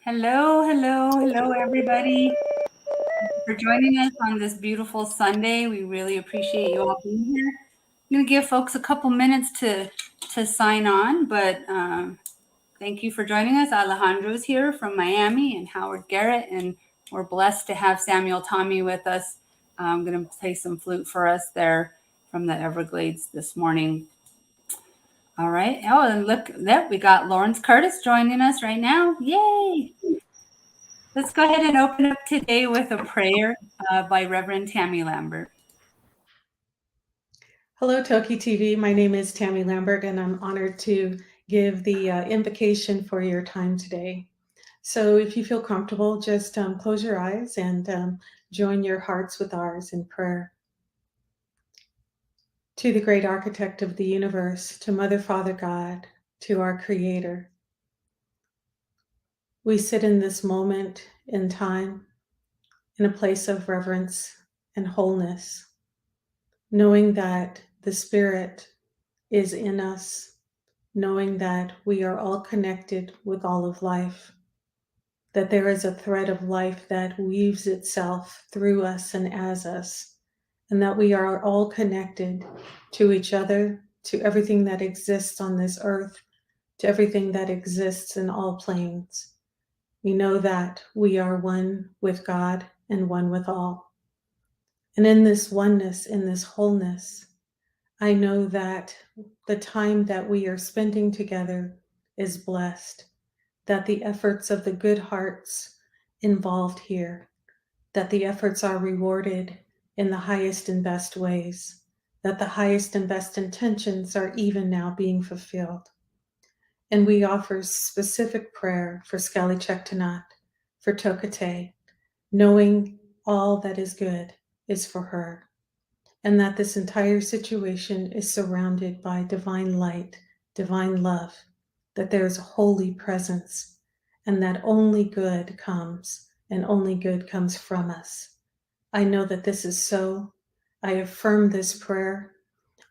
Hello, hello, hello, everybody. Thank you for joining us on this beautiful Sunday. We really appreciate you all being here. I'm going to give folks a couple minutes to sign on, but thank you for joining us. Alejandro's here from Miami and Howard Garrett, and we're blessed to have Samuel Tommy with us. I'm going to play some flute for us there from the Everglades this morning. All right. Oh, and look, we got Lawrence Curtis joining us right now. Yay! Let's go ahead and open up today with a prayer by Reverend Tammy Lambert. Hello, TokiTV. My name is Tammy Lambert, and I'm honored to give the invocation for your time today. So if you feel comfortable, just close your eyes and join your hearts with ours in prayer. To the great architect of the universe, to Mother, Father, God, to our Creator, we sit in this moment in time in a place of reverence and wholeness, knowing that the Spirit is in us, knowing that we are all connected with all of life, that there is a thread of life that weaves itself through us and as us, and that we are all connected to each other, to everything that exists on this earth, to everything that exists in all planes. We know that we are one with God and one with all. And in this oneness, in this wholeness, I know that the time that we are spending together is blessed, that the efforts of the good hearts involved here, that the efforts are rewarded in the highest and best ways, that the highest and best intentions are even now being fulfilled. And we offer specific prayer for Sk'ali'Chelh-tenaut, for Tokite, knowing all that is good is for her, and that this entire situation is surrounded by divine light, divine love, that there is a holy presence, and that only good comes, and only good comes from us. I know that this is so. I affirm this prayer,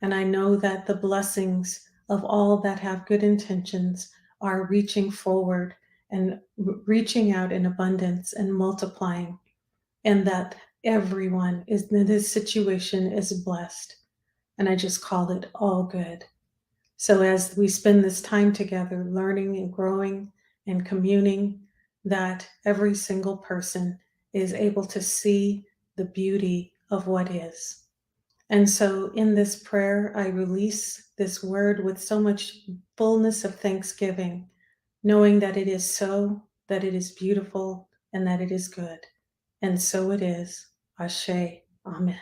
and I know that the blessings of all that have good intentions are reaching forward and reaching out in abundance and multiplying, and that everyone is in this situation is blessed. And I just call it all good. So as we spend this time together, learning and growing and communing, that every single person is able to see the beauty of what is. And so in this prayer, I release this word with so much fullness of thanksgiving, knowing that it is so, that it is beautiful, and that it is good. And so it is. Ashe. Amen.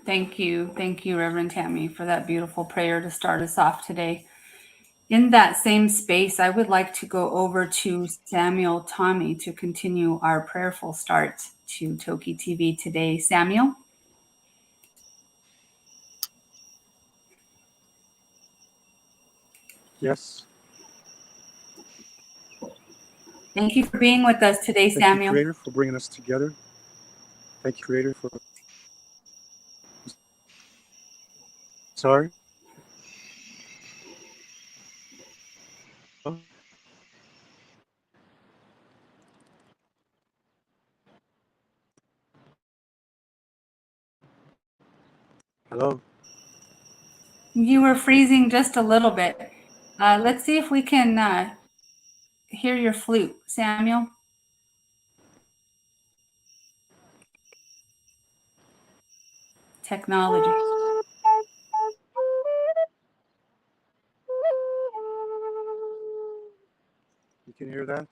Thank you, Reverend Tammy, for that beautiful prayer to start us off today. In that same space, I would like to go over to Samuel Tommy to continue our prayerful start to Toki TV today. Samuel? Yes. Thank you for being with us today, Thank Samuel. you, Creator, for bringing us together. Thank you, Creator, for... Sorry? Oh. Hello? You were freezing just a little bit. Let's see if we can hear your flute, Samuel. Technology. You can hear that?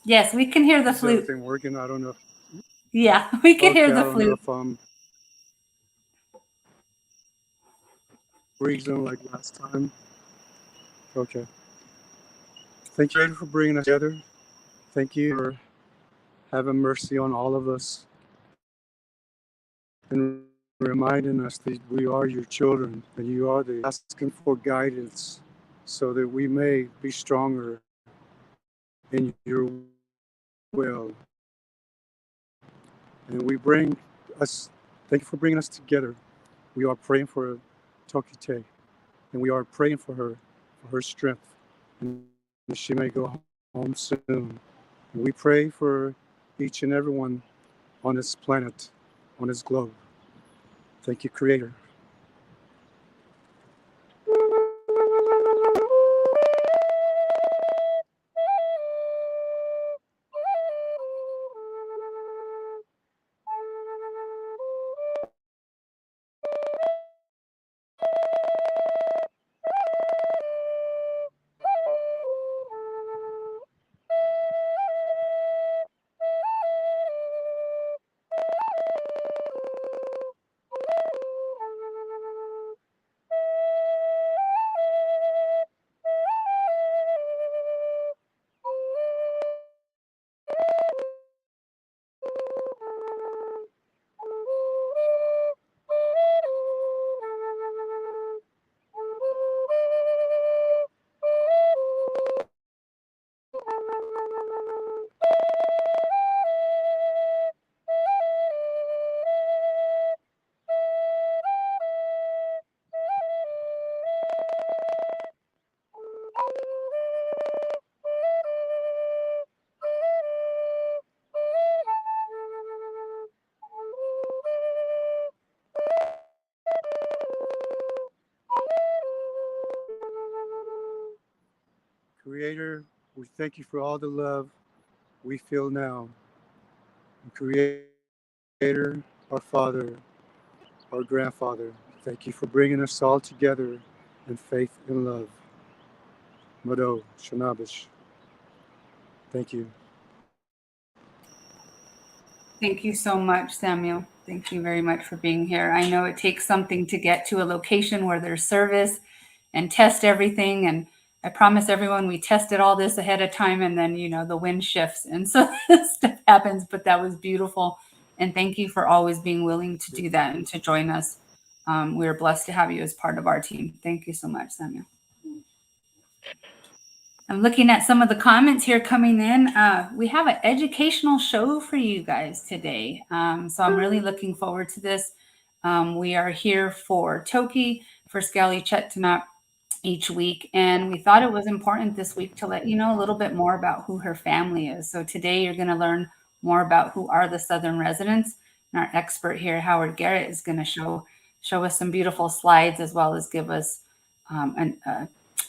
Yes, we can hear the Is flute. everything working? I don't know. Yeah, we can hear the I don't flute. know if I'm freezing like last time. Okay. Thank you, Creator, for bringing us together. Thank you for having mercy on all of us and reminding us that we are your children and you are asking for guidance so that we may be stronger in your will. And we bring us, thank you for bringing us together We are praying for TokiTV, and we are praying for her strength, and that she may go home soon. And we pray for each and everyone on this planet, on this globe. Thank you, Creator. Creator, we thank you for all the love we feel now. And Creator, our Father, our Grandfather, thank you for bringing us all together in faith and love. Mado, Shanabish. Thank you. Thank you so much, Samuel. Thank you very much for being here. I know it takes something to get to a location where there's service and test everything. And I promise everyone we tested all this ahead of time, and then, you know, the wind shifts and so stuff happens, but that was beautiful. And thank you for always being willing to do that and to join us. We're blessed to have you as part of our team. Thank you so much, Samuel. I'm looking at some of the comments here coming in. We have an educational show for you guys today. So I'm really looking forward to this. We are here for Toki, for Sk'aliCh'elh-tenaut each week. And we thought it was important this week to let you know a little bit more about who her family is. So today you're going to learn more about who are the Southern residents. And our expert here, Howard Garrett, is going to show us some beautiful slides, as well as give us an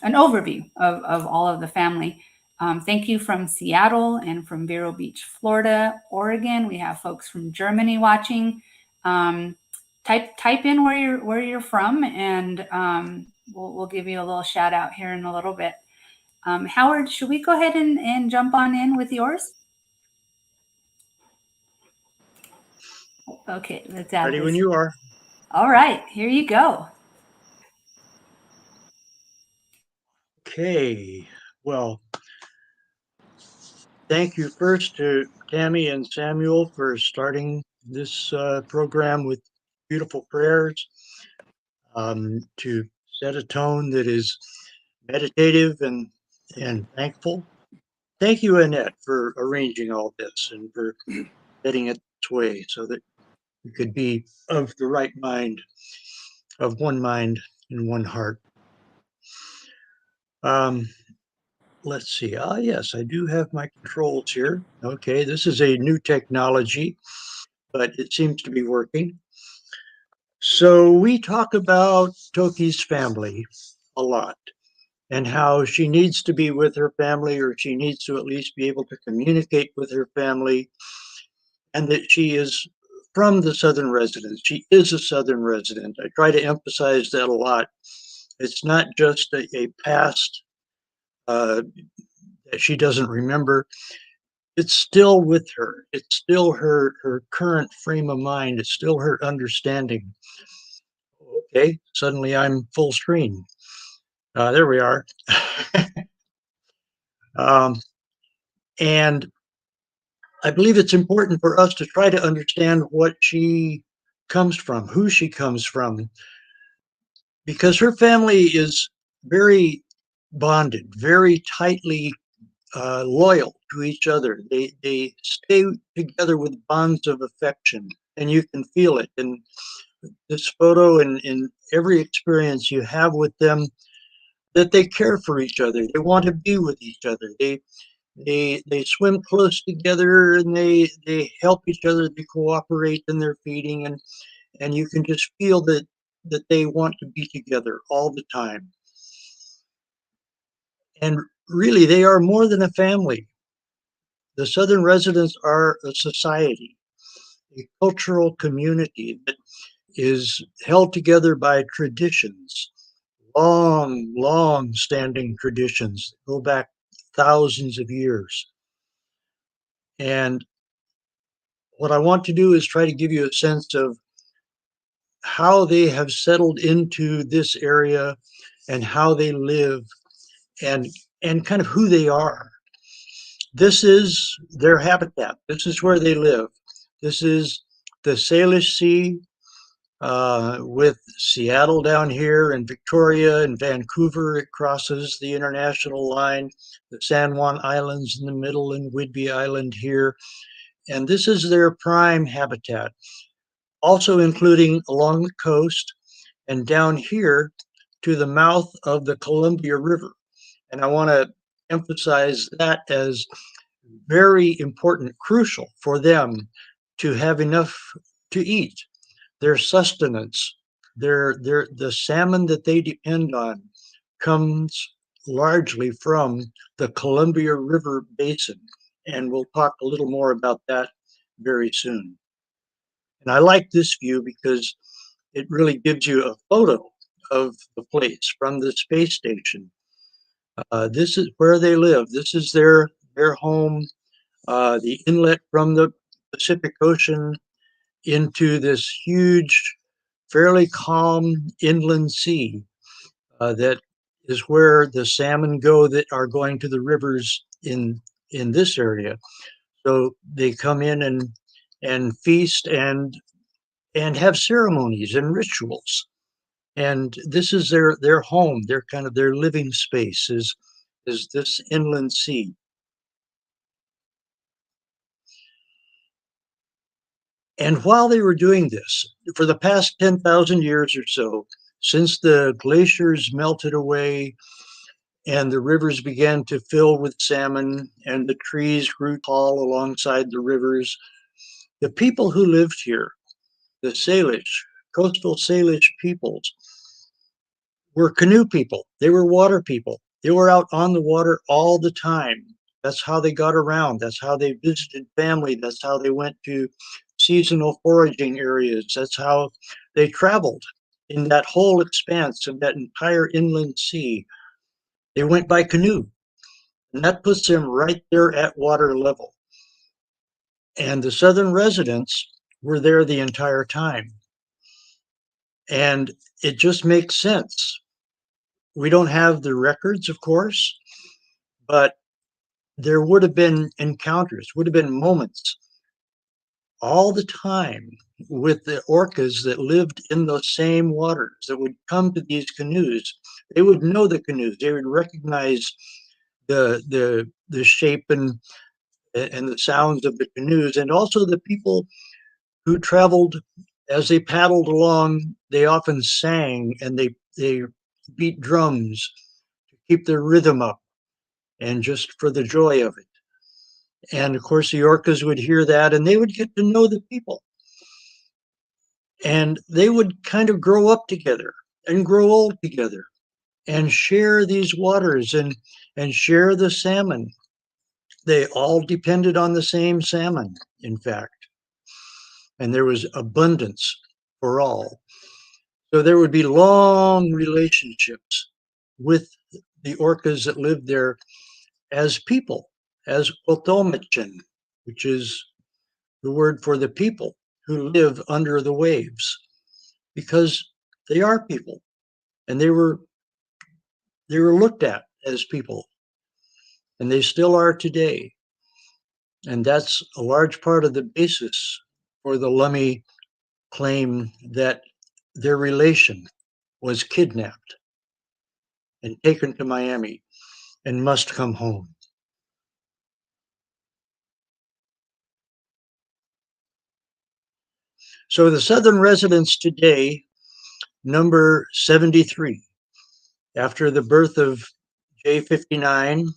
overview of all of the family. Thank you from Seattle and from Vero Beach, Florida, Oregon. We have folks from Germany watching. Type in where you're from, and we'll give you a little shout out here in a little bit. Howard, should we go ahead and jump on in with yours? Okay, let's add Ready this. when you are. All right, here you go. Okay, well, thank you first to Tammy and Samuel for starting this program with beautiful prayers to set a tone that is meditative and thankful. Thank you, Annette, for arranging all this and for getting it its way so that we could be of the right mind, of one mind and one heart. Let's see. Yes, I do have my controls here. Okay, this is a new technology, but it seems to be working. So we talk about Toki's family a lot and how she needs to be with her family, or she needs to at least be able to communicate with her family, and that she is from the Southern residents. She is a Southern resident. I try to emphasize that a lot. It's not just a past that she doesn't remember. It's still with her. It's still her current frame of mind. It's still her understanding. Okay, suddenly I'm full screen. There we are. And I believe it's important for us to try to understand what she comes from, who she comes from, because her family is very bonded, very tightly loyal to each other. They stay together with bonds of affection. and you can feel it. And this photo and in every experience you have with them, that they care for each other. They want to be with each other. They swim close together, and they help each other. They cooperate in their feeding, and you can just feel that they want to be together all the time. And really, they are more than a family. The Southern residents are a society, a cultural community that is held together by traditions, long standing traditions that go back thousands of years. And what I want to do is try to give you a sense of how they have settled into this area and how they live and kind of who they are. This is their habitat. This is where they live. This is the Salish Sea, with Seattle down here and Victoria and Vancouver. It crosses the international line, the San Juan Islands in the middle, and Whidbey Island here. And this is their prime habitat, also including along the coast and down here to the mouth of the Columbia River. And I want to emphasize that as very important, crucial for them to have enough to eat. Their sustenance, the salmon that they depend on comes largely from the Columbia River Basin. And we'll talk a little more about that very soon. And I like this view because it really gives you a photo of the place from the space station. This is where they live. This is their home, the inlet from the Pacific Ocean into this huge, fairly calm inland sea that is where the salmon go that are going to the rivers in this area. So they come in and feast and have ceremonies and rituals. And this is their home, their kind of their living space is this inland sea. And while they were doing this, for the past 10,000 years or so, since the glaciers melted away and the rivers began to fill with salmon and the trees grew tall alongside the rivers, the people who lived here, the Salish, coastal Salish peoples, were canoe people. They were water people. They were out on the water all the time. That's how they got around. That's how they visited family. That's how they went to seasonal foraging areas. That's how they traveled in that whole expanse of that entire inland sea. They went by canoe, and that puts them right there at water level. And the Southern residents were there the entire time. And it just makes sense. We don't have the records, of course, but there would have been encounters, would have been moments all the time with the orcas that lived in those same waters that would come to these canoes. They would know the canoes. They would recognize the shape and the sounds of the canoes, and also the people who traveled as they paddled along. They often sang and they beat drums to keep their rhythm up, and just for the joy of it. And of course, the orcas would hear that and they would get to know the people. And they would kind of grow up together and grow old together and share these waters and share the salmon. They all depended on the same salmon, in fact. And there was abundance for all. So there would be long relationships with the orcas that lived there as people, as Otomachin, which is the word for the people who live under the waves, because they are people, and they were looked at as people, and they still are today. And that's a large part of the basis for the Lummi claim that their relation was kidnapped and taken to Miami and must come home. So the southern residents today number 73. After the birth of J59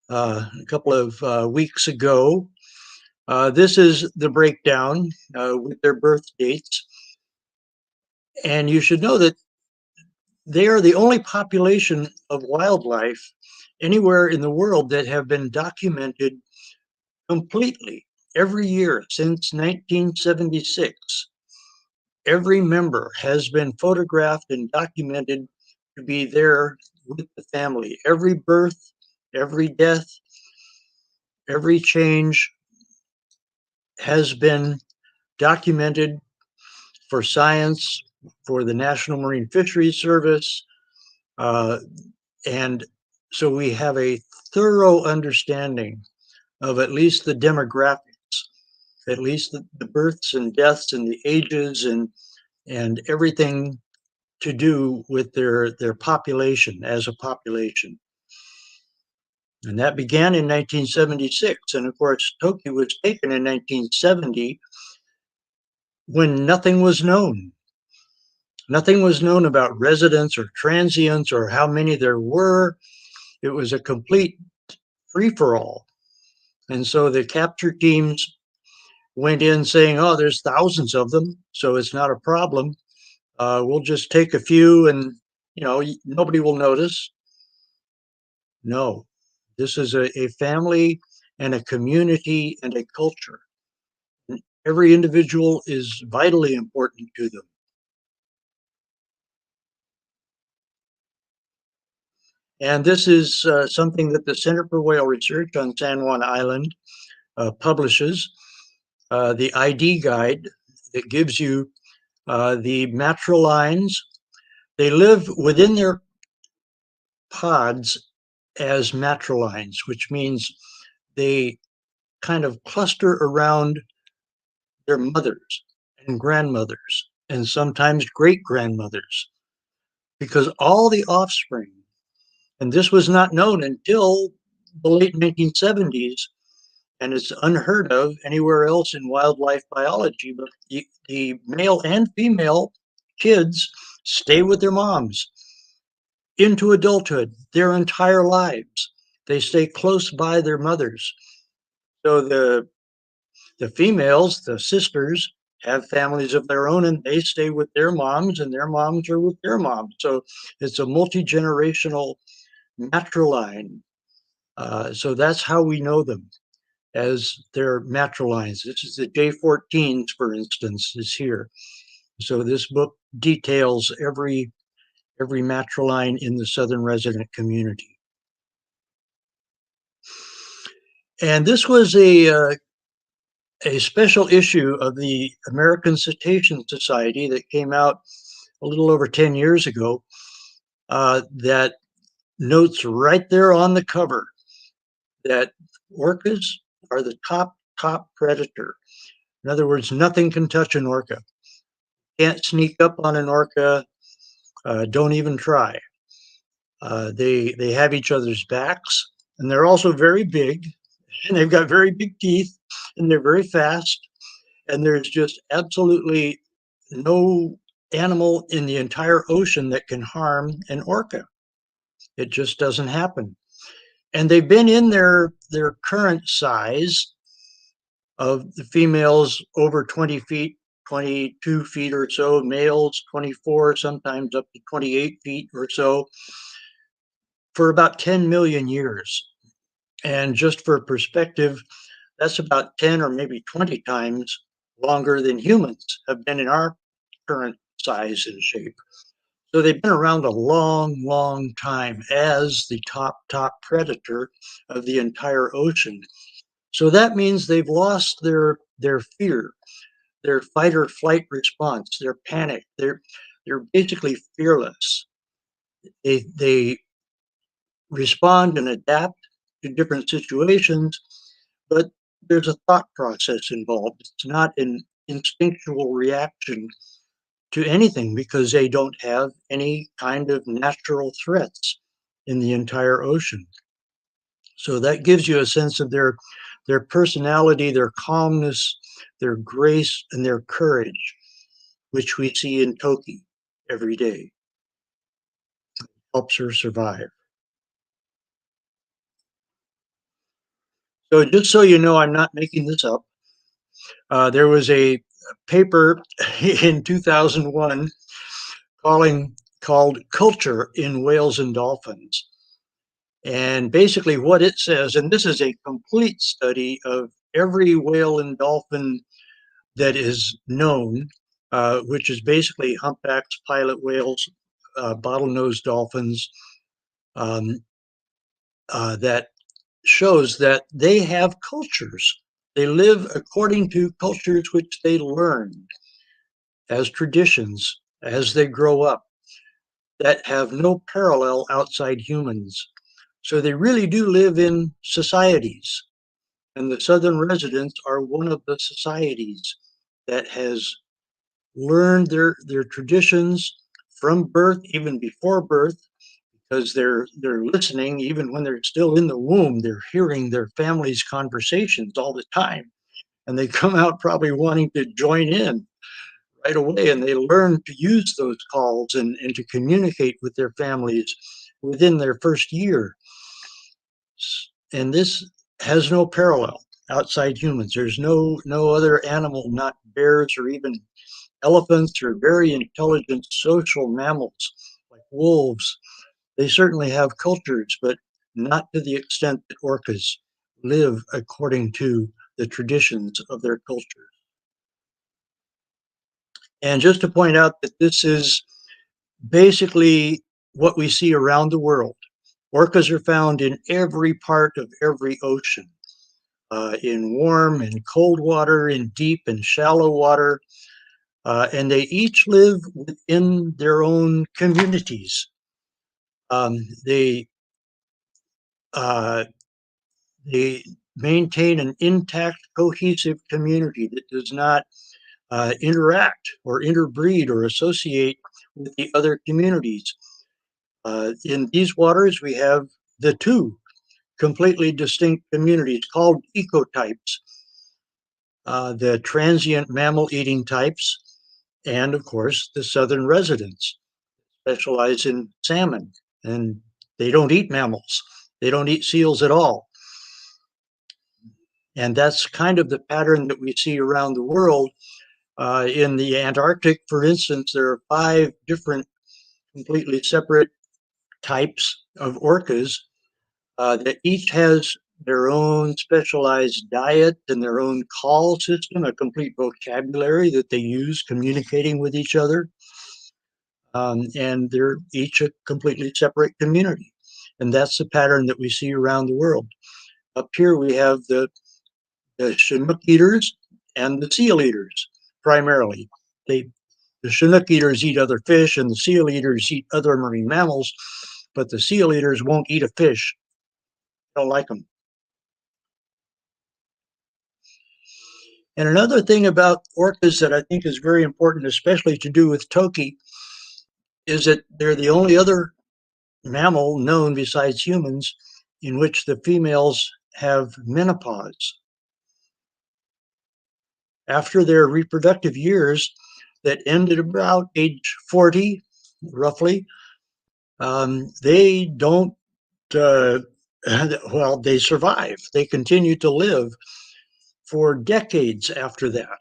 a couple of weeks ago, this is the breakdown with their birth dates. And you should know that they are the only population of wildlife anywhere in the world that have been documented completely every year since 1976. Every member has been photographed and documented to be there with the family. Every birth, every death, every change has been documented for science, for the National Marine Fisheries Service. And so we have a thorough understanding of at least the demographics, at least the births and deaths and the ages and everything to do with their population as a population. And that began in 1976. And of course, Toki was taken in 1970 when nothing was known. Nothing was known about residents or transients or how many there were. It was a complete free-for-all. And so the capture teams went in saying, oh, there's thousands of them, so it's not a problem. We'll just take a few and, nobody will notice. No, this is a family and a community and a culture. Every individual is vitally important to them. And this is something that the Center for Whale Research on San Juan Island publishes, the ID guide that gives you the matrolines. They live within their pods as matrolines, which means they kind of cluster around their mothers and grandmothers and sometimes great grandmothers, because all the offspring, and this was not known until the late 1970s, and it's unheard of anywhere else in wildlife biology, but the male and female kids stay with their moms into adulthood, their entire lives. They stay close by their mothers. So the females, the sisters, have families of their own and they stay with their moms and their moms are with their moms. So it's a multi-generational matroline. So that's how we know them, as their matrolines. This is the J14s, for instance, is here. So this book details every matroline in the southern resident community. And this was a special issue of the American Cetacean Society that came out a little over 10 years ago, that notes right there on the cover that orcas are the top predator. In other words, nothing can touch an orca. Can't sneak up on an orca. Don't even try. They have each other's backs, and they're also very big, and they've got very big teeth, and they're very fast, and there's just absolutely no animal in the entire ocean that can harm an orca. It just doesn't happen. And they've been in their current size of the females over 20 feet, 22 feet or so, males 24, sometimes up to 28 feet or so, for about 10 million years. And just for perspective, that's about 10 or maybe 20 times longer than humans have been in our current size and shape. So they've been around a long, long time as the top predator of the entire ocean. So that means they've lost their fear, their fight or flight response, their panic. They're basically fearless. They respond and adapt to different situations, but there's a thought process involved. It's not an instinctual reaction to anything because they don't have any kind of natural threats in the entire ocean. So that gives you a sense of their their personality, their calmness, their grace, and their courage, which we see in Toki every day. Helps her survive. So just so you know, I'm not making this up. There was a paper in 2001 called Culture in Whales and Dolphins. And basically what it says, and this is a complete study of every whale and dolphin that is known, which is basically humpbacks, pilot whales, bottlenose dolphins, that shows that they have cultures. They live according to cultures which they learn as traditions as they grow up that have no parallel outside humans. So they really do live in societies. And the Southern residents are one of the societies that has learned their traditions from birth, even before birth, because they're listening even when they're still in the womb. They're hearing their family's conversations all the time, and they come out probably wanting to join in right away, and they learn to use those calls and to communicate with their families within their first year. And this has no parallel outside humans. There's no other animal, not bears or even elephants or very intelligent social mammals like wolves. They certainly have cultures, but not to the extent that orcas live according to the traditions of their culture. And just to point out that this is basically what we see around the world. Orcas are found in every part of every ocean, in warm and cold water, in deep and shallow water, and they each live within their own communities. They maintain an intact, cohesive community that does not interact or interbreed or associate with the other communities. In these waters, we have the two completely distinct communities called ecotypes, the transient mammal-eating types, and of course, the southern residents specialize in salmon, and they don't eat mammals. They don't eat seals at all. And that's kind of the pattern that we see around the world. In the Antarctic, for instance, there are 5 different completely separate types of orcas that each has their own specialized diet and their own call system, a complete vocabulary that they use communicating with each other. And they're each a completely separate community. And that's the pattern that we see around the world. Up here we have the Chinook eaters and the seal eaters, primarily. The Chinook eaters eat other fish and the seal eaters eat other marine mammals, but the seal eaters won't eat a fish. They don't like them. And another thing about orcas that I think is very important, especially to do with Toki, is that they're the only other mammal known besides humans in which the females have menopause. After their reproductive years that end at about age 40, roughly, they don't, well, they survive. They continue to live for decades after that,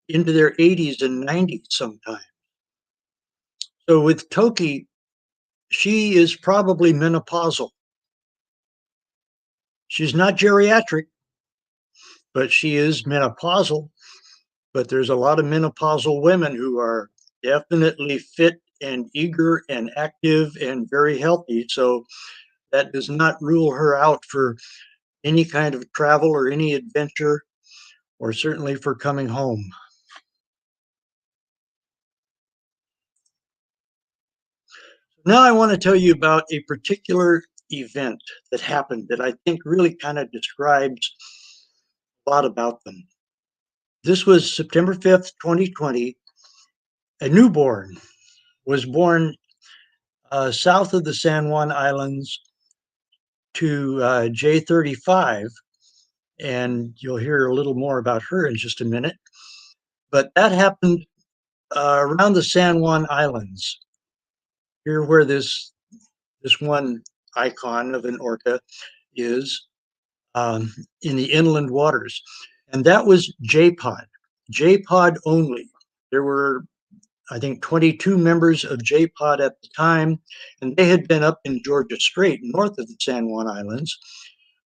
into their 80s and 90s sometimes. So with Toki, she is probably menopausal. She's not geriatric, but she is menopausal. But there's a lot of menopausal women who are definitely fit and eager and active and very healthy. So that does not rule her out for any kind of travel or any adventure, or certainly for coming home. Now I want to tell you about a particular event that happened that I think really kind of describes a lot about them. This was September 5th, 2020. A newborn was born south of the San Juan Islands to J35, and you'll hear a little more about her in just a minute. But that happened around the San Juan Islands, here where this one icon of an orca is, in the inland waters. And that was J-Pod, J-Pod only. There were, I think, 22 members of J-Pod at the time, and they had been up in Georgia Strait, north of the San Juan Islands,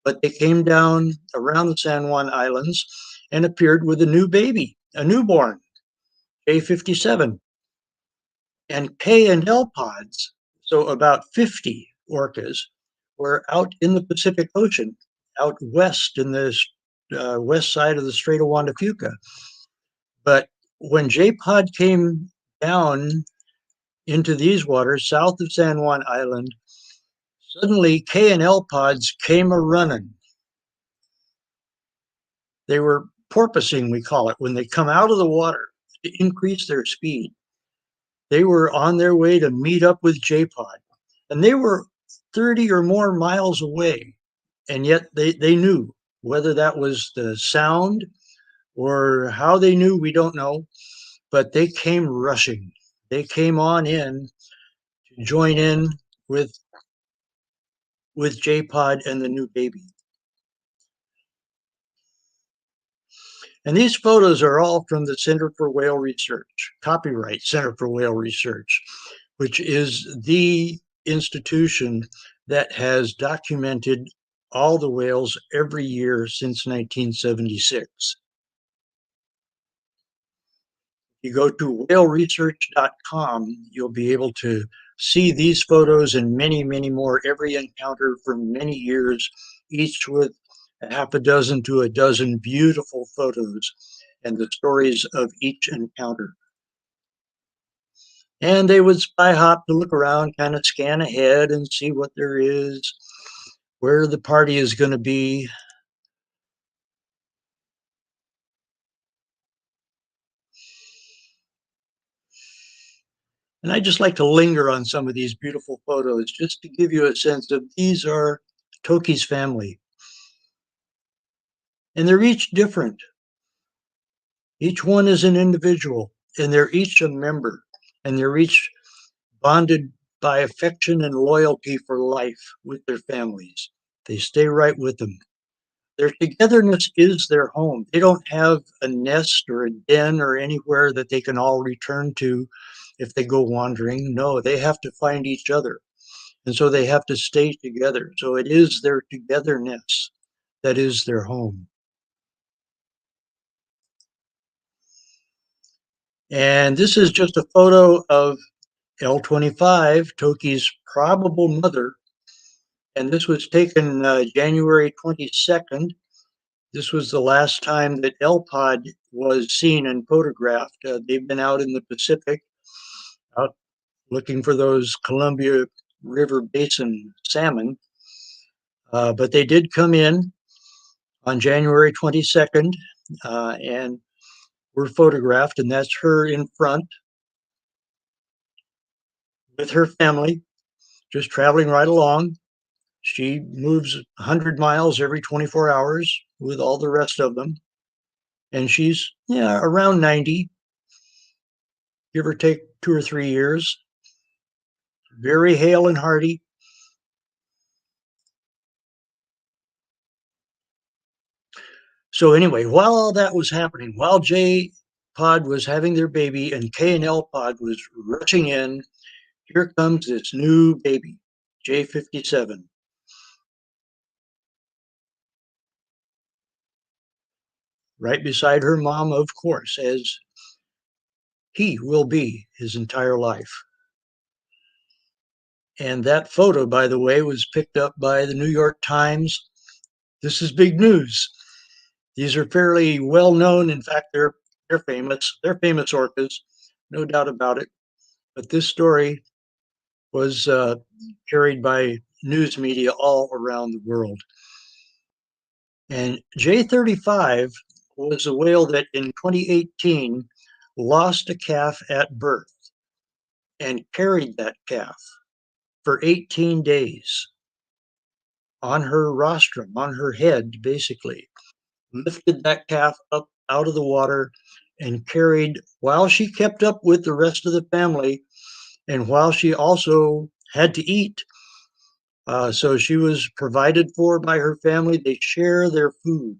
but they came down around the San Juan Islands and appeared with a new baby, a newborn, J57. And K and L pods, so about 50 orcas, were out in the Pacific Ocean, out west in the west side of the Strait of Juan de Fuca. But when J-Pod came down into these waters south of San Juan Island, suddenly K and L pods came a-running. They were porpoising, we call it, when they come out of the water to increase their speed. They were on their way to meet up with J-Pod, and they were 30 or more miles away, and yet they knew. Whether that was the sound or how they knew, we don't know, but they came rushing. They came on in to join in with J-Pod and the new baby. And these photos are all from the Center for Whale Research, copyright Center for Whale Research, which is the institution that has documented all the whales every year since 1976. You go to whaleresearch.com, you'll be able to see these photos and many, many more, every encounter for many years, each with a half a dozen to a dozen beautiful photos and the stories of each encounter. And they would spy hop to look around, kind of scan ahead and see what there is, where the party is going to be. And I just like to linger on some of these beautiful photos just to give you a sense of these are Toki's family. And they're each different. Each one is an individual, and they're each a member, and they're each bonded by affection and loyalty for life with their families. They stay right with them. Their togetherness is their home. They don't have a nest or a den or anywhere that they can all return to if they go wandering. No, they have to find each other. And so they have to stay together. So it is their togetherness that is their home. And this is just a photo of L25, Toki's probable mother. And this was taken January 22nd. This was the last time that L-Pod was seen and photographed. They've been out in the Pacific, out looking for those Columbia River Basin salmon. But they did come in on January 22nd and were photographed, and that's her in front with her family, just traveling right along. She moves 100 miles every 24 hours with all the rest of them. And she's around 90, give or take 2 or 3 years. Very hale and hearty. So anyway, while all that was happening, while J-Pod was having their baby and K and L-Pod was rushing in, here comes this new baby, J57. Right beside her mom, of course, as he will be his entire life. And that photo, by the way, was picked up by the New York Times. This is big news. These are fairly well known. In fact, they're famous. They're famous orcas, no doubt about it. But this story was carried by news media all around the world. And J35 was a whale that in 2018 lost a calf at birth and carried that calf for 18 days on her rostrum, on her head, basically. lifted that calf up out of the water and carried, while she kept up with the rest of the family, and while she also had to eat. So she was provided for by her family. They share their food.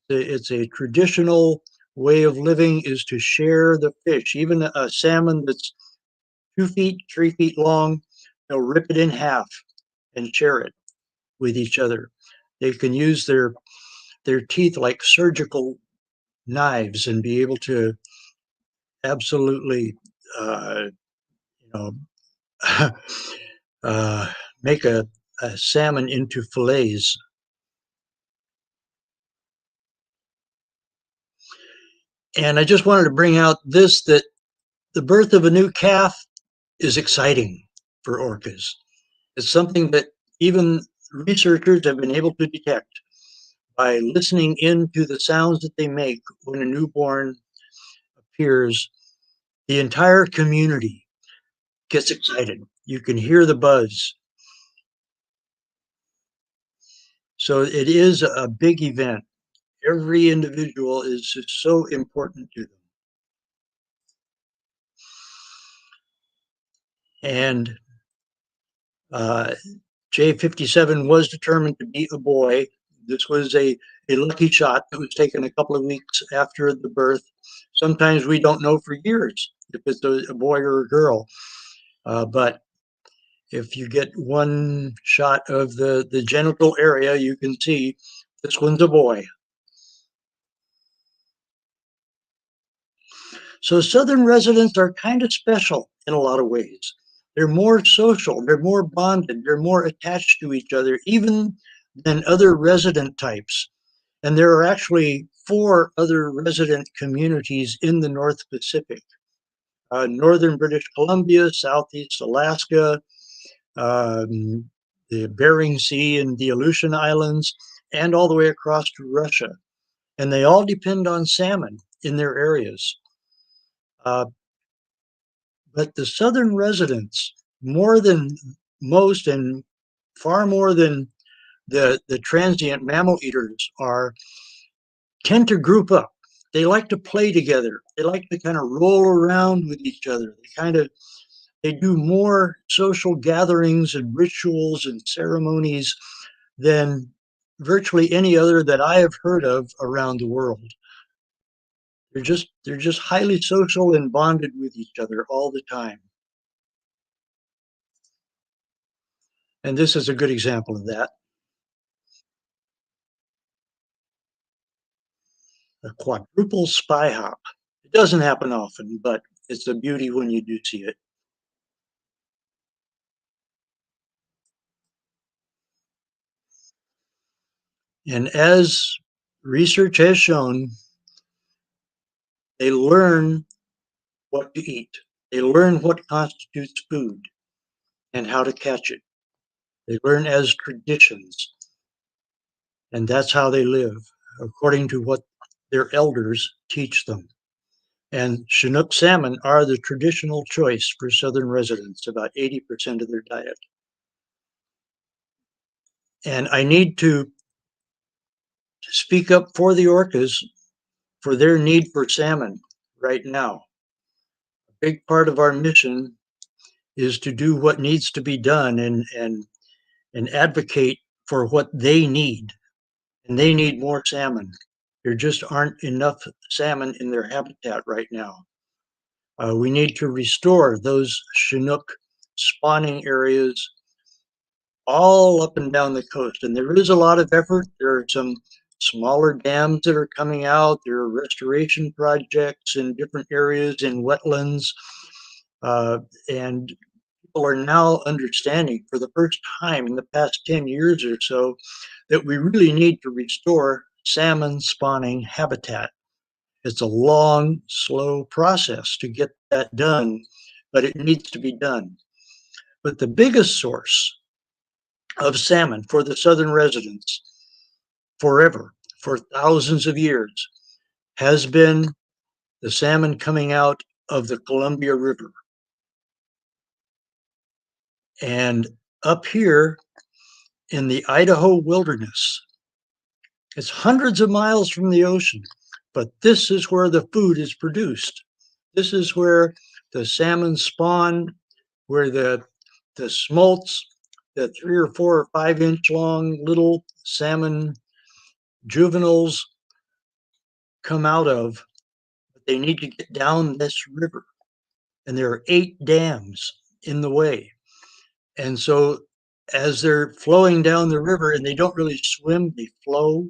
It's a traditional way of living, is to share the fish. Even a salmon that's 2 feet, 3 feet long, they'll rip it in half and share it with each other. They can use their teeth like surgical knives and be able to absolutely, you know, make a salmon into fillets. And I just wanted to bring out this, that the birth of a new calf is exciting for orcas. It's something that even researchers have been able to detect by listening into the sounds that they make when a newborn appears. The entire community gets excited. You can hear the buzz. So it is a big event. Every individual is just so important to them. And J57 was determined to be a boy. This was a lucky shot that was taken a couple of weeks after the birth. Sometimes we don't know for years if it's a boy or a girl. But if you get one shot of the genital area, you can see this one's a boy. So southern residents are kind of special in a lot of ways. They're more social, they're more bonded, they're more attached to each other, even than other resident types. And there are actually 4 other resident communities in the North Pacific. Northern British Columbia, Southeast Alaska, the Bering Sea and the Aleutian Islands, and all the way across to Russia. And they all depend on salmon in their areas. But the southern residents, more than most and far more than the transient mammal eaters tend to group up. They like to play together. They like to kind of roll around with each other. They do more social gatherings and rituals and ceremonies than virtually any other that I have heard of around the world. They're just highly social and bonded with each other all the time. And this is a good example of that. A quadruple spy hop. It doesn't happen often, but it's a beauty when you do see it. And as research has shown, they learn what to eat. They learn what constitutes food and how to catch it. They learn as traditions. And that's how they live, according to what their elders teach them. And Chinook salmon are the traditional choice for southern residents, about 80% of their diet. And I need to speak up for the orcas for their need for salmon right now. A big part of our mission is to do what needs to be done and advocate for what they need. And they need more salmon. There just aren't enough salmon in their habitat right now. We need to restore those Chinook spawning areas all up and down the coast. And there is a lot of effort. There are some smaller dams that are coming out. There are restoration projects in different areas in wetlands. And people are now understanding for the first time in the past 10 years or so that we really need to restore salmon spawning habitat. It's a long, slow process to get that done, but it needs to be done. But the biggest source of salmon for the southern residents forever, for thousands of years, has been the salmon coming out of the Columbia River. And up here in the Idaho wilderness, It's hundreds of miles from the ocean, but this is where the food is produced. This is where the salmon spawn, where the smolts, the 3 or 4 or 5 inch long little salmon juveniles come out of. They need to get down this river, and there are 8 dams in the way. And so as they're flowing down the river, and they don't really swim, they flow.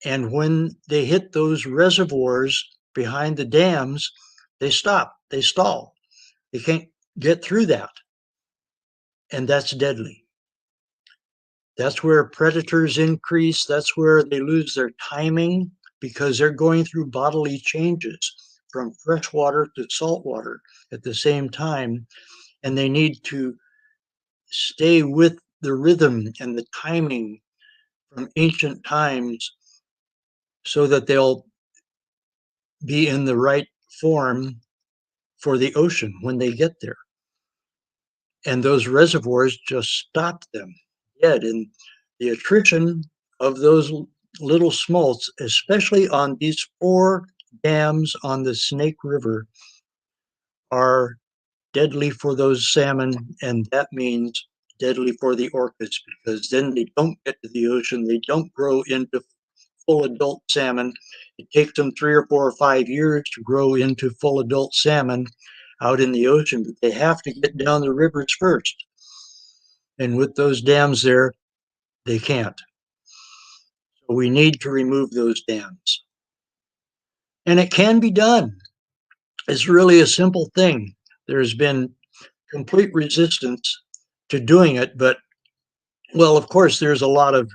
And when they hit those reservoirs behind the dams, they stop, they stall. They can't get through that. And that's deadly. That's where predators increase. That's where they lose their timing, because they're going through bodily changes from freshwater to saltwater at the same time. And they need to stay with the rhythm and the timing from ancient times so that they'll be in the right form for the ocean when they get there. And those reservoirs just stop them dead. And the attrition of those little smolts, especially on these 4 dams on the Snake River, are deadly for those salmon. And that means deadly for the orcas, because then they don't get to the ocean. They don't grow into full adult salmon. It takes them 3 or 4 or 5 years to grow into full adult salmon out in the ocean, but they have to get down the rivers first. And with those dams there, they can't. So we need to remove those dams. And it can be done. It's really a simple thing. There's been complete resistance to doing it, but, well, of course, there's a lot of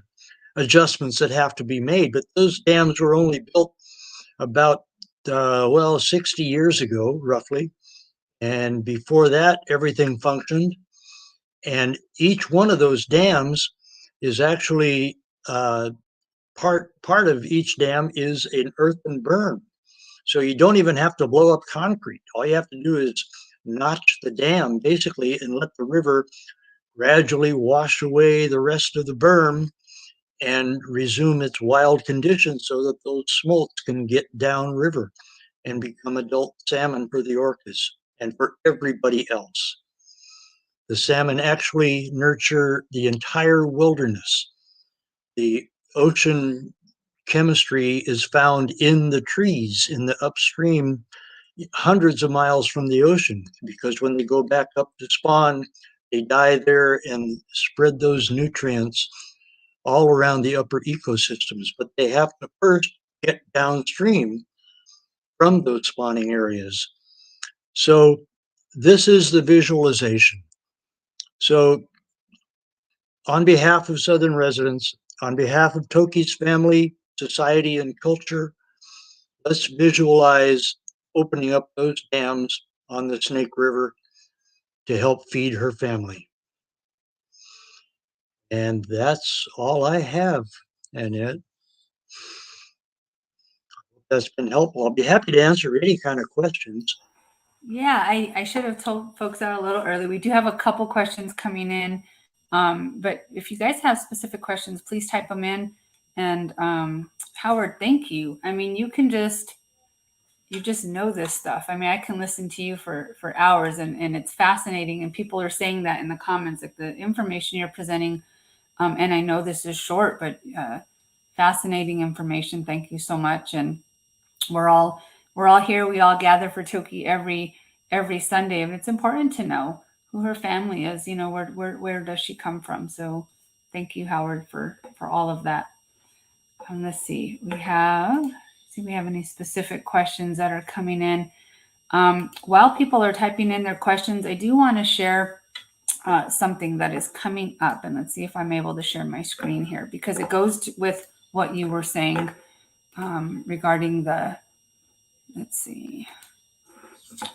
adjustments that have to be made, but those dams were only built about, 60 years ago, roughly. And before that, everything functioned. And each one of those dams is actually part of each dam is an earthen berm. So you don't even have to blow up concrete. All you have to do is notch the dam, basically, and let the river gradually wash away the rest of the berm and resume its wild conditions so that those smolts can get downriver and become adult salmon for the orcas and for everybody else. The salmon actually nurture the entire wilderness. The ocean chemistry is found in the trees in the upstream, hundreds of miles from the ocean, because when they go back up to spawn, they die there and spread those nutrients all around the upper ecosystems. But they have to first get downstream from those spawning areas. So this is the visualization. So on behalf of Southern residents, on behalf of Toki's family, society, and culture, let's visualize opening up those dams on the Snake River to help feed her family. And that's all I have, Annette. That's been helpful. I'll be happy to answer any kind of questions. Yeah, I should have told folks that a little early. We do have a couple questions coming in, but if you guys have specific questions, please type them in. And Howard, thank you. I mean, you just know this stuff. I mean, I can listen to you for hours, and it's fascinating. And people are saying that in the comments, like the information you're presenting. And I know this is short, but fascinating information. Thank you so much. And we're all here. We all gather for Toki every Sunday, and it's important to know who her family is. You know, where does she come from? So, thank you, Howard, for all of that. Let's see. We have any specific questions that are coming in. While people are typing in their questions, I do want to share something that is coming up, and let's see if I'm able to share my screen here, because it goes with what you were saying regarding the. Let's see. I'm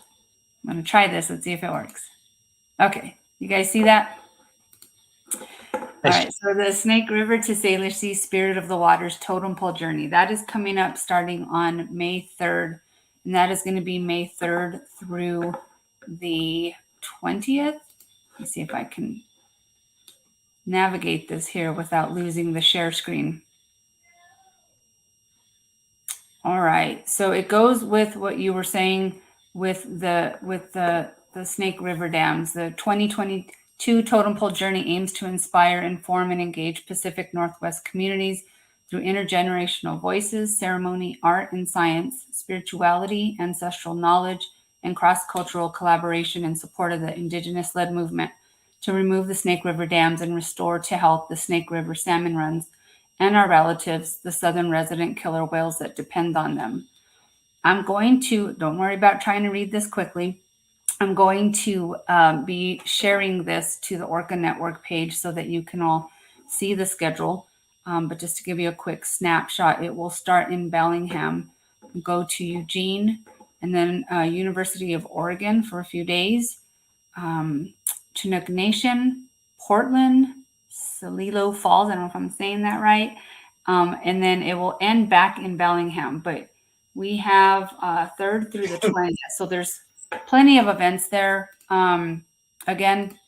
going to try this. Let's see if it works. Okay. You guys see that? All right. So the Snake River to Salish Sea Spirit of the Waters Totem Pole Journey. That is coming up starting on May 3rd. And that is going to be May 3rd through the 20th. Let's see if I can navigate this here without losing the share screen. All right. So it goes with what you were saying with the Snake River dams. The 2022 Totem Pole Journey aims to inspire, inform, and engage Pacific Northwest communities through intergenerational voices, ceremony, art, and science, spirituality, ancestral knowledge, and cross-cultural collaboration in support of the Indigenous-led movement to remove the Snake River dams and restore to health the Snake River salmon runs and our relatives, the southern resident killer whales that depend on them. I'm going to, don't worry about trying to read this quickly. I'm going to be sharing this to the Orca Network page so that you can all see the schedule. But just to give you a quick snapshot, it will start in Bellingham, go to Eugene, and then University of Oregon for a few days, Chinook Nation, Portland, Celilo Falls. I don't know if I'm saying that right. And then it will end back in Bellingham. But we have 3rd through the 20th. So there's plenty of events there. Again,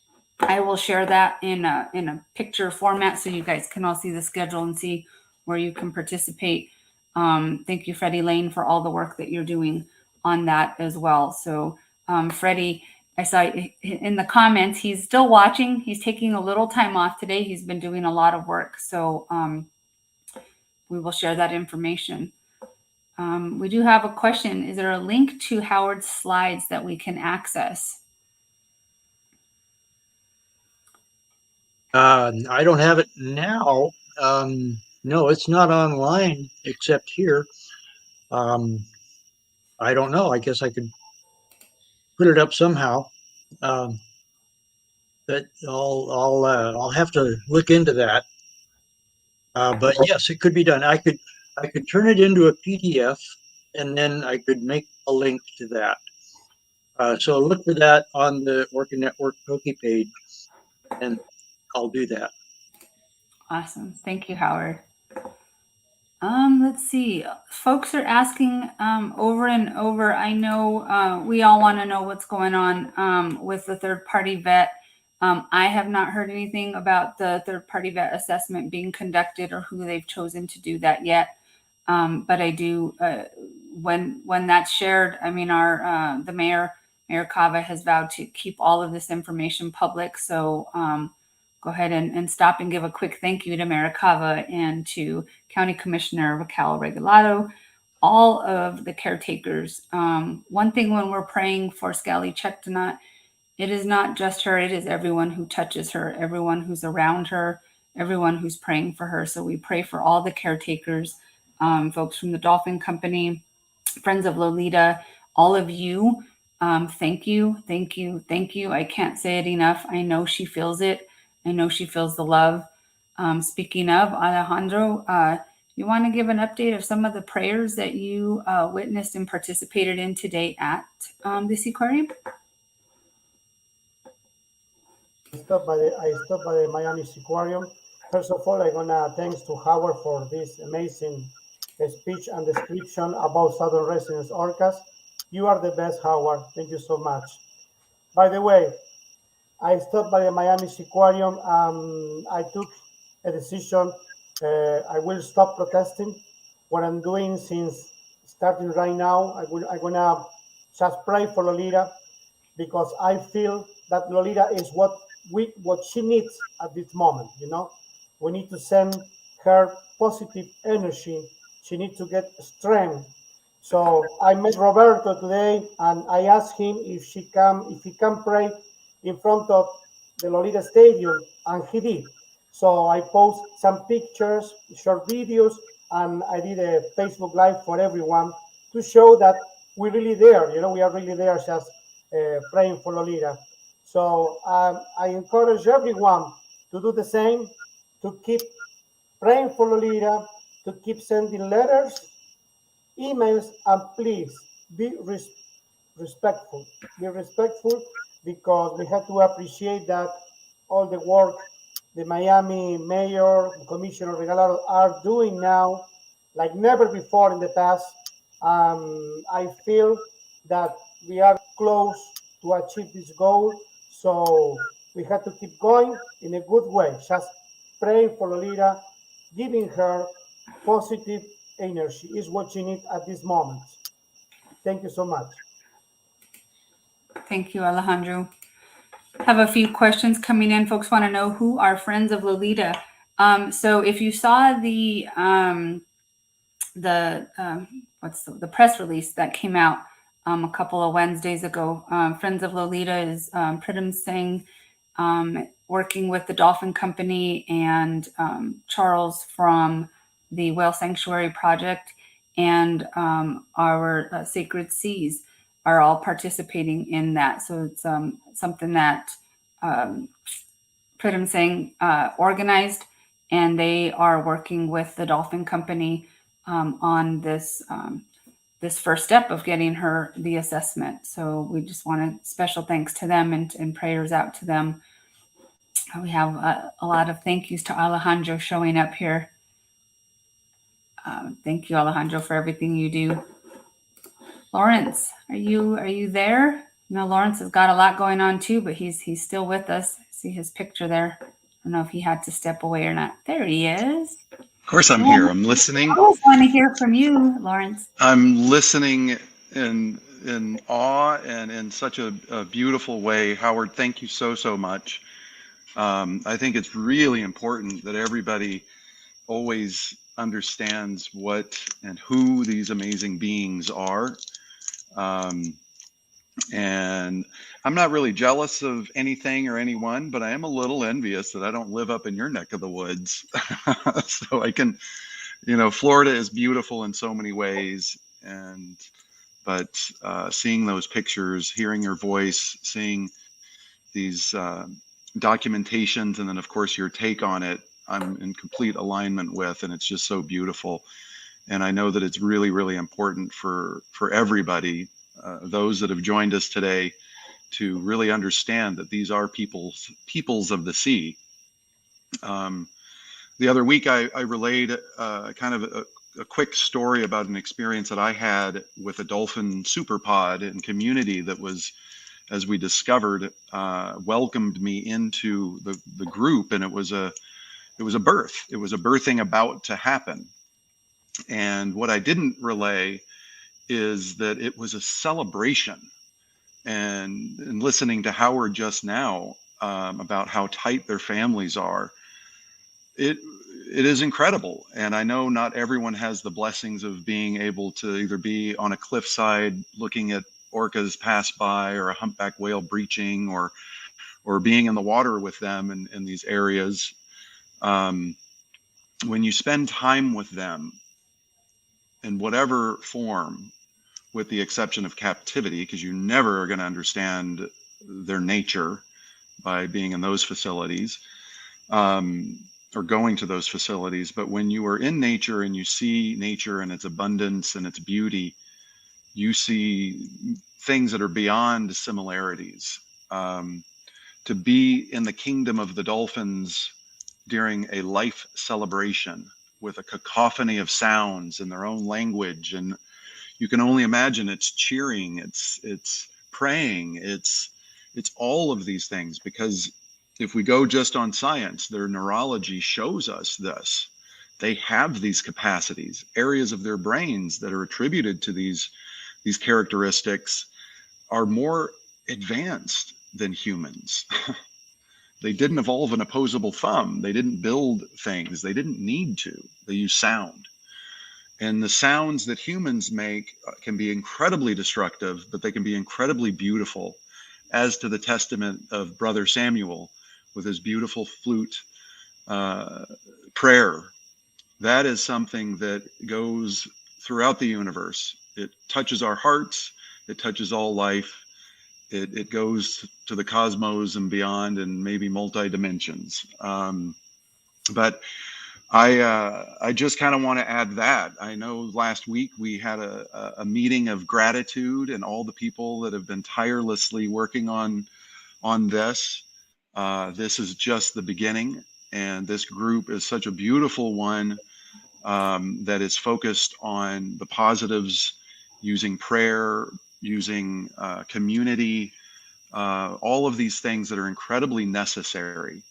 I will share that in a picture format so you guys can all see the schedule and see where you can participate. Thank you, Freddie Lane, for all the work that you're doing on that as well. So Freddie, I saw in the comments, he's still watching. He's taking a little time off today. He's been doing a lot of work. So we will share that information. We do have a question. Is there a link to Howard's slides that we can access? I don't have it now. No, it's not online except here. I don't know. I guess I could put it up somehow. But I'll have to look into that. But yes, it could be done. I could turn it into a PDF, and then I could make a link to that. So look for that on the Orca Network Toki page, and I'll do that. Awesome. Thank you, Howard. Let's see. Folks are asking over and over. I know we all want to know what's going on with the third-party vet. I have not heard anything about the third-party vet assessment being conducted or who they've chosen to do that yet. But I do, when that's shared, I mean, the Mayor Cava has vowed to keep all of this information public. So go ahead and stop and give a quick thank you to Mayor Cava and to County Commissioner Raquel Regalado, all of the caretakers. One thing when we're praying for Sk'ali'Chelh-tenaut, it is not just her, it is everyone who touches her, everyone who's around her, everyone who's praying for her. So we pray for all the caretakers, folks from the Dolphin Company, Friends of Lolita, all of you. Thank you, thank you, thank you. I can't say it enough. I know she feels it. I know she feels the love. Speaking of, Alejandro, you want to give an update of some of the prayers that you witnessed and participated in today at this aquarium? I stopped by the Miami Aquarium. First of all, I'm gonna thanks to Howard for this amazing speech and description about Southern Residence Orcas. You are the best, Howard. Thank you so much. By the way, I stopped by the Miami Aquarium. I took a decision. I will stop protesting. What I'm doing since starting right now, I'm gonna just pray for Lolita because I feel that Lolita is what she needs at this moment. You know, we need to send her positive energy. She needs to get strength. So I met Roberto today, and I asked him if he can pray in front of the Lolita Stadium, and he did. So I post some pictures, short videos, and I did a Facebook Live for everyone to show that we're really there. You know, we are really there, just praying for Lolita. So I encourage everyone to do the same, to keep praying for Lolita, to keep sending letters, emails, and please be respectful. Be respectful because we have to appreciate that all the work the Miami Mayor, Commissioner Regalado are doing now, like never before in the past. I feel that we are close to achieve this goal. So we have to keep going in a good way, just praying for Lolita, giving her positive energy, is watching it at this moment. Thank you so much. Thank you, Alejandro. Have a few questions coming in. Folks want to know who are Friends of Lolita. So if you saw the press release that came out a couple of Wednesdays ago, Friends of Lolita is Pritam Singh working with the Dolphin Company and Charles from the Whale Sanctuary Project and our Sacred Seas are all participating in that. So it's something that Pritam Singh organized, and they are working with the Dolphin Company on this this first step of getting her the assessment. So we just want special thanks to them and prayers out to them. We have a lot of thank yous to Alejandro showing up here. Thank you, Alejandro, for everything you do. Lawrence, are you there? You know, Lawrence has got a lot going on too, but he's still with us. I see his picture there. I don't know if he had to step away or not. There he is. Of course, I'm here. I'm listening. I always want to hear from you, Lawrence. I'm listening in awe and in such a beautiful way. Howard, thank you so much. I think it's really important that everybody always understands what and who these amazing beings are. And I'm not really jealous of anything or anyone, but I am a little envious that I don't live up in your neck of the woods. So I can, you know, Florida is beautiful in so many ways. But seeing those pictures, hearing your voice, seeing these documentations, and then of course your take on it, I'm in complete alignment with, and it's just so beautiful. And I know that it's really important for everybody, those that have joined us today, to really understand that these are peoples of the sea. The other week I relayed kind of a quick story about an experience that I had with a dolphin superpod and community that was, as we discovered, welcomed me into the group, and it was a birth. It was a birthing about to happen. And what I didn't relay is that it was a celebration. And listening to Howard just now about how tight their families are, it is incredible. And I know not everyone has the blessings of being able to either be on a cliffside looking at orcas pass by, or a humpback whale breaching, or being in the water with them in these areas. When you spend time with them in whatever form, with the exception of captivity, because you never are going to understand their nature by being in those facilities, or going to those facilities. But when you are in nature and you see nature and its abundance and its beauty, you see things that are beyond similarities. To be in the kingdom of the dolphins during a life celebration with a cacophony of sounds in their own language, and you can only imagine it's cheering, it's praying, it's all of these things. Because if we go just on science, their neurology shows us this. They have these capacities, areas of their brains that are attributed to these characteristics are more advanced than humans. They didn't evolve an opposable thumb. They didn't build things. They didn't need to. They use sound. And the sounds that humans make can be incredibly destructive, but they can be incredibly beautiful, as to the testament of Brother Samuel with his beautiful flute prayer. That is something that goes throughout the universe. It touches our hearts. It touches all life. It goes to the cosmos and beyond, and maybe multi-dimensions. But I just kind of want to add that. I know last week we had a meeting of gratitude, and all the people that have been tirelessly working on this. This is just the beginning, and this group is such a beautiful one that is focused on the positives, using prayer, using community, all of these things that are incredibly necessary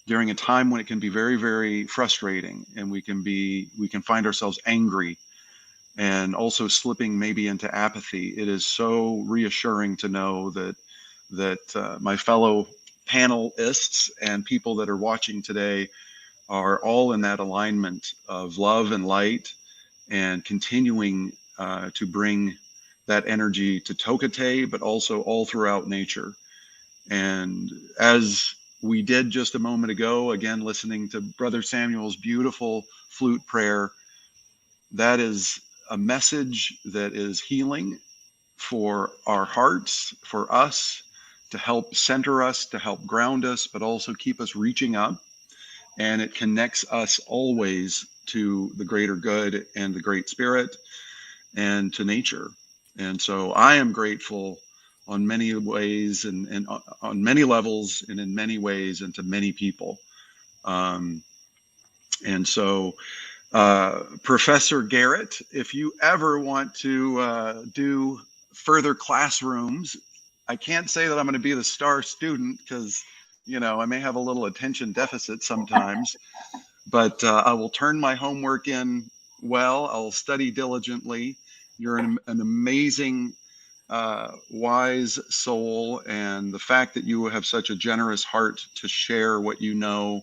during a time when it can be very, very frustrating, and we can find ourselves angry and also slipping maybe into apathy. It is so reassuring to know that my fellow panelists and people that are watching today are all in that alignment of love and light, and continuing to bring that energy to Tokite, but also all throughout nature. And as we did just a moment ago, again, listening to Brother Samuel's beautiful flute prayer, that is a message that is healing for our hearts, for us, to help center us, to help ground us, but also keep us reaching up. And it connects us always to the greater good and the great spirit and to nature. And so I am grateful on many ways and on many levels and in many ways and to many people. And so Professor Garrett, if you ever want to do further classrooms, I can't say that I'm going to be the star student because, I may have a little attention deficit sometimes, but I will turn my homework in well. I'll study diligently. You're an amazing, wise soul. And the fact that you have such a generous heart to share what you know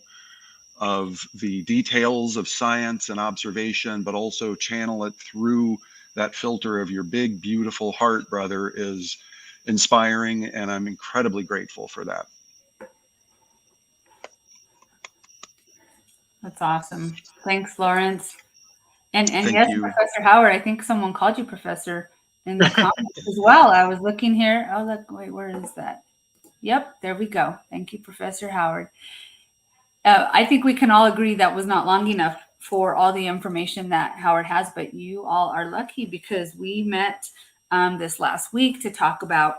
of the details of science and observation, but also channel it through that filter of your big, beautiful heart, brother, is inspiring. And I'm incredibly grateful for that. That's awesome. Thanks, Lawrence. And Thank yes, you. Professor Howard, I think someone called you Professor in the comments as well. I was looking here. Oh, look, wait, where is that? Yep, there we go. Thank you, Professor Howard. I think we can all agree that was not long enough for all the information that Howard has, but you all are lucky because we met this last week to talk about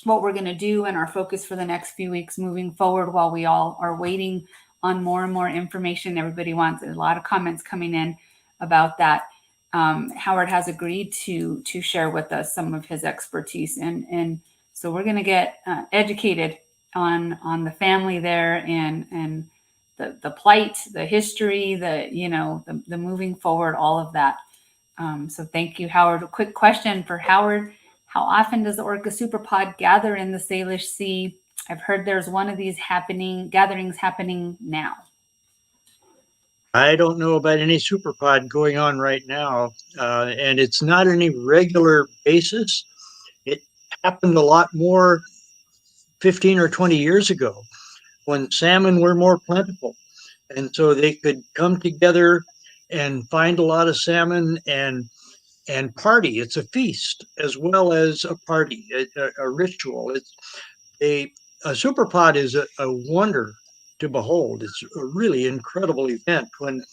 what we're going to do and our focus for the next few weeks moving forward while we all are waiting on more and more information. Everybody wants a lot of comments coming in about that. Howard has agreed to share with us some of his expertise, and so we're going to get educated on the family there and the plight, the history, the moving forward, all of that. So thank you, Howard. A quick question for Howard. How often does the Orca Superpod gather in the Salish Sea? I've heard there's one of these gatherings happening now. I don't know about any superpod going on right now, and it's not any regular basis. It happened a lot more 15 or 20 years ago when salmon were more plentiful. And so they could come together and find a lot of salmon and party. It's a feast as well as a party, a ritual. A superpod is a wonder to behold. It's a really incredible event when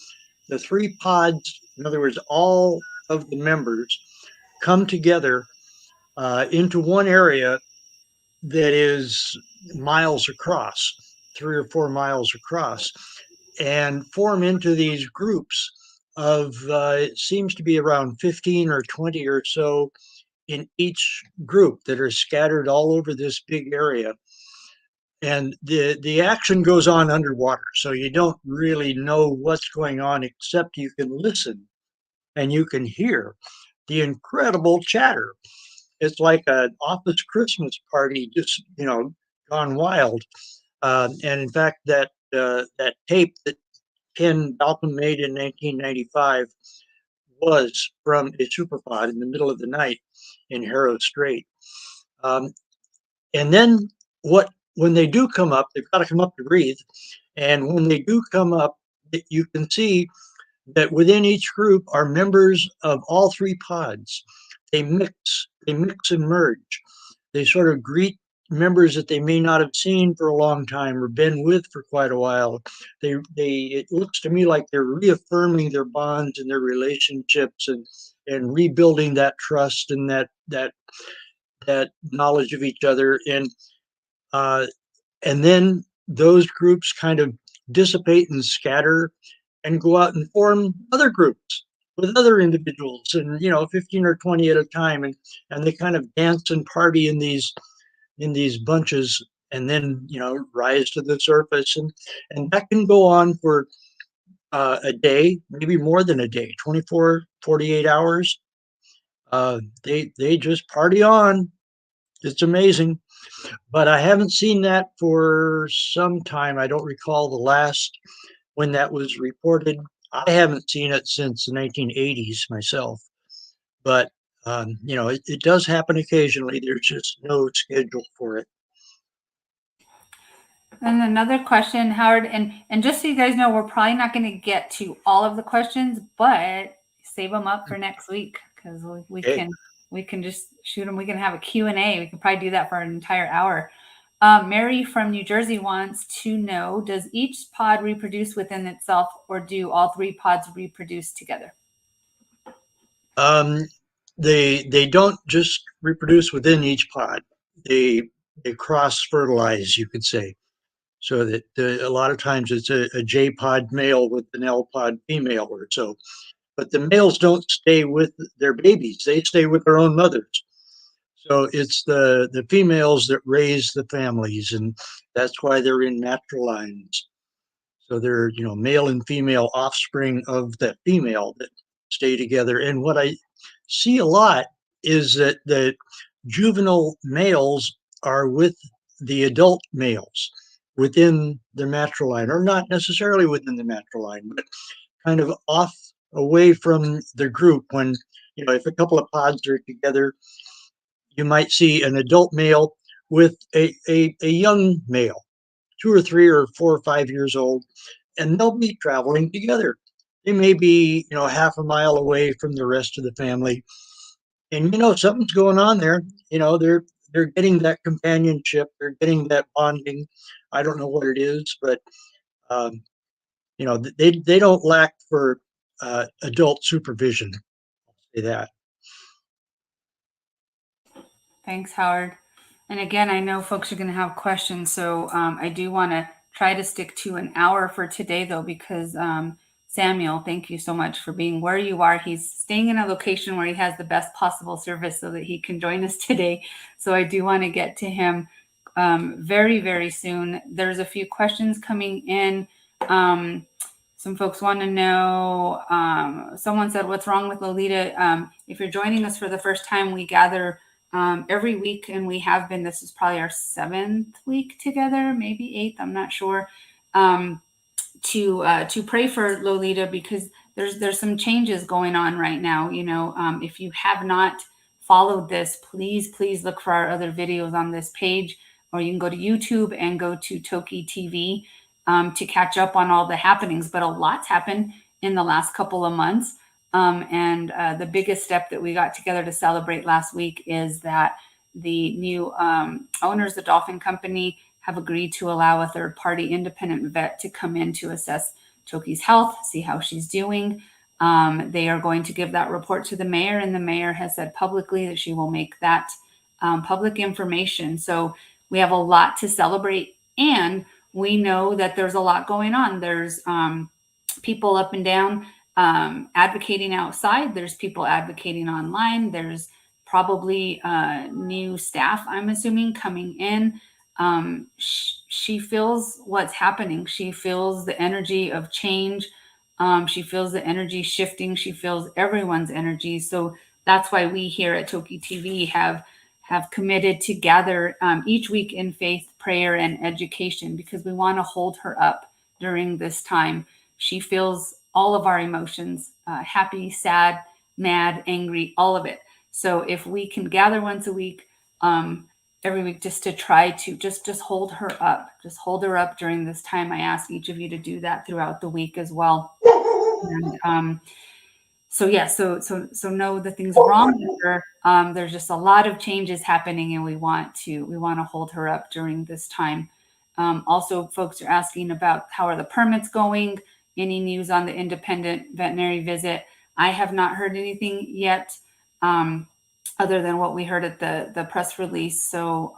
the three pods, in other words, all of the members, come together into one area that is miles across, 3 or 4 miles across, and form into these groups of, it seems to be around 15 or 20 or so in each group that are scattered all over this big area. And the action goes on underwater, so you don't really know what's going on, except you can listen and you can hear the incredible chatter. It's like an office Christmas party, just gone wild. And in fact, that tape that Ken Dalton made in 1995 was from a superpod in the middle of the night in Harrow Strait. And then when they do come up, they've got to come up to breathe. And when they do come up, you can see that within each group are members of all three pods. They mix and merge. They sort of greet members that they may not have seen for a long time or been with for quite a while. It looks to me like they're reaffirming their bonds and their relationships and rebuilding that trust and that knowledge of each other. And then those groups kind of dissipate and scatter and go out and form other groups with other individuals, and 15 or 20 at a time, and they kind of dance and party in these bunches, and then rise to the surface, and that can go on for a day, maybe more than a day, 24, 48 hours. They just party on. It's amazing. But I haven't seen that for some time. I don't recall the last when that was reported. I haven't seen it since the 1980s myself. But it does happen occasionally. There's just no schedule for it. And another question, Howard, and just so you guys know, we're probably not going to get to all of the questions, but save them up for next week because Okay. we can just shoot them. We can have a Q&A. We can probably do that for an entire hour. Mary from New Jersey wants to know, does each pod reproduce within itself, or do all 3 pods reproduce together? They don't just reproduce within each pod. They cross fertilize, you could say. So that a lot of times it's a J pod male with an L pod female or so. But the males don't stay with their babies. They stay with their own mothers. So it's the females that raise the families, and that's why they're in natural lines. So they're, male and female offspring of that female that stay together. And what I see a lot is that the juvenile males are with the adult males within the natural line, or not necessarily within the natural line, but kind of off away from the group. When, if a couple of pods are together, you might see an adult male with a young male, 2 or 3 or 4 or 5 years old, and they'll be traveling together. They may be, half a mile away from the rest of the family, and something's going on there. They're getting that companionship. They're getting that bonding. I don't know what it is, but they don't lack for adult supervision. I'll say that. Thanks, Howard. And again, I know folks are going to have questions, so I do want to try to stick to an hour for today, though, because Samuel, thank you so much for being where you are. He's staying in a location where he has the best possible service so that he can join us today. So I do want to get to him very, very soon. There's a few questions coming in. Some folks want to know, someone said, what's wrong with Lolita? If you're joining us for the first time, we gather every week, and we have been, this is probably our 7th week together, maybe 8th, I'm not sure, to pray for Lolita, because there's some changes going on right now. If you have not followed this, please look for our other videos on this page, or you can go to YouTube and go to TokiTV to catch up on all the happenings. But a lot's happened in the last couple of months. And the biggest step that we got together to celebrate last week is that the new owners, the Dolphin Company, have agreed to allow a third-party independent vet to come in to assess Toki's health, see how she's doing. They are going to give that report to the mayor, and the mayor has said publicly that she will make that public information. So we have a lot to celebrate, and we know that there's a lot going on. There's people up and down advocating outside. There's people advocating online. There's probably new staff, I'm assuming, coming in. She feels what's happening. She feels the energy of change. She feels the energy shifting. She feels everyone's energy. So that's why we here at TokiTV have committed to gather each week in faith, prayer, and education, because we want to hold her up during this time. She feels all of our emotions, happy, sad, mad, angry, all of it. So if we can gather once a week, every week, just to try to just hold her up, just hold her up during this time. I ask each of you to do that throughout the week as well. And so know the things wrong with her. There's just a lot of changes happening, and we want to hold her up during this time. Also, folks are asking about how are the permits going, any news on the independent veterinary visit. I have not heard anything yet, other than what we heard at the press release. So,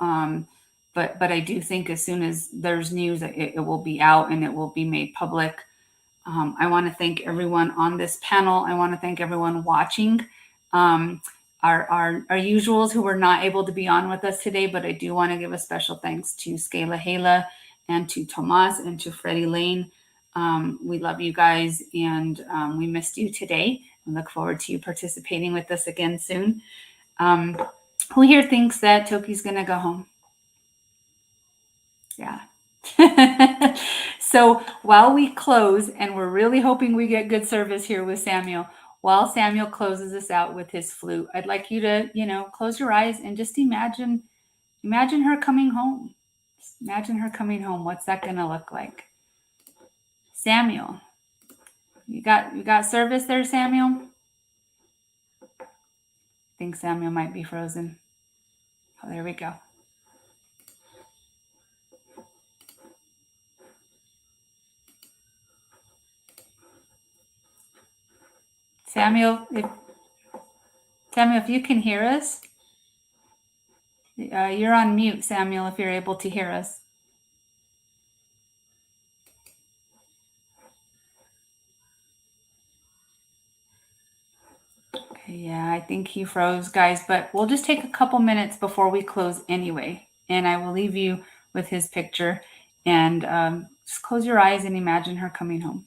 but I do think as soon as there's news, it will be out and it will be made public. I want to thank everyone on this panel. I want to thank everyone watching. Our usuals who were not able to be on with us today, but I do want to give a special thanks to Sk'ali'Chelh-tenaut and to Tomas and to Freddie Lane. We love you guys, and we missed you today. I look forward to you participating with us again soon. Who here thinks that Toki's going to go home? Yeah. So while we close, and we're really hoping we get good service here with Samuel, while Samuel closes us out with his flute, I'd like you to, close your eyes and just imagine her coming home. Just imagine her coming home. What's that going to look like? Samuel, you got service there, Samuel? I think Samuel might be frozen. Oh, there we go. Samuel, if you can hear us, you're on mute, Samuel, if you're able to hear us. Okay, yeah, I think he froze, guys, but we'll just take a couple minutes before we close anyway. And I will leave you with his picture. And just close your eyes and imagine her coming home.